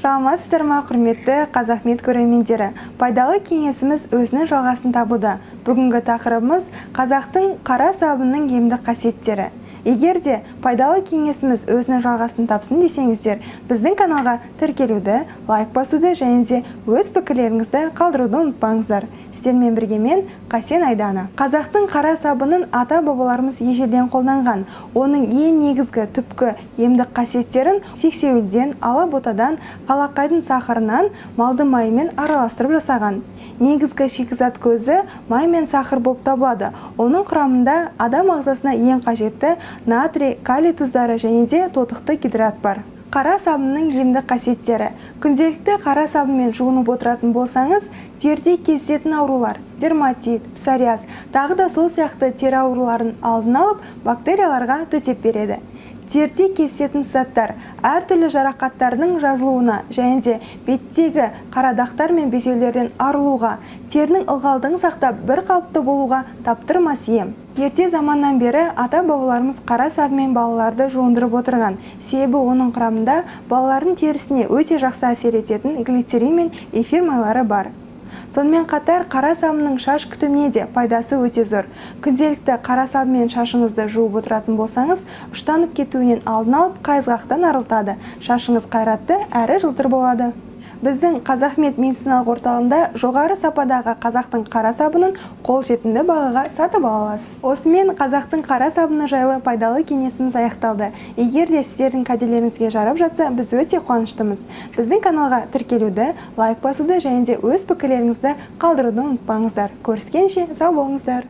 Саламатсыздар ма, құрметті Қазақмет көрермендері. Пайдалы кеңесіміз өзінің жалғасын табуда. Бүгінгі тақырыбымыз қазақтың қара сабының емдік қасиеттері. Егер де пайдалы кеңесіміз өзінің жалғасын тапсын десеңіздер, біздің каналға тіркелуді, лайк басуды және де өз пікірлеріңізді қалдыруды ұмытпаңыздар. Сіздермен бірге мен Қасен Айдана. Қазақтың қара сабының ата-бабаларымыз ежелден қолданған. Оның ең негізгі түпкі емдік қасиеттерін сексеуілден, алаботадан, қалақайдың сахарынан, малды майымен араластырып жасаған. Негізгі шикізат көзі май мен сахар болып табылады. Оның құрамында адам ағзасына ең қажетті натрий, калий тұздары және де тотықты гидрат бар. Қара сабынның емдік қасиеттері. Күнделікті қара сабынмен жуынып отыратын болсаңыз, терде кездесетін аурулар, дерматит, псориаз, тағы да сол сияқты тері ауруларын алдын алып, бактерияларға төтеп береді. Терде кездесетін заттар әртүрлі жарақаттардың жазылуына және де беттегі қарадақтар мен безеулерден арылуға, терінің ылғалдығын сақтап бір қалыпты болуға таптырмас ем. Ерте заманнан бері ата-бабаларымыз қара сабымен балаларды жуындырып отырған. Себебі оның құрамында балалардың терісіне өте жақсы әсер ететін глицерин мен эфир майлары бар. Сонымен қатар қара сабының шаш күтіміне де пайдасы өте зор. Күнделікті қара сабымен шашыңызды жуып отыратын болсаңыз, ұштанып кетуінен алдын алып қайызғақтан арылтады. Шашыңыз қайратты әрі жылтыр болады. Біздің Қазақмет медициналық орталығында жоғары сападағы қазақтың қара сабының қолжетімді бағаға сатып ала аласыз. Осымен қазақтың қара сабыны жайлы пайдалы кеңесіміз аяқталды. Егер де сіздердің кәделеріңізге жарап жатса, біз өте қуаныштымыз. Біздің каналға тіркелуді, лайк басуды және де өз пікірлеріңізді қалдыруды ұмытпаңыздар. Көріскенше сау болыңыздар.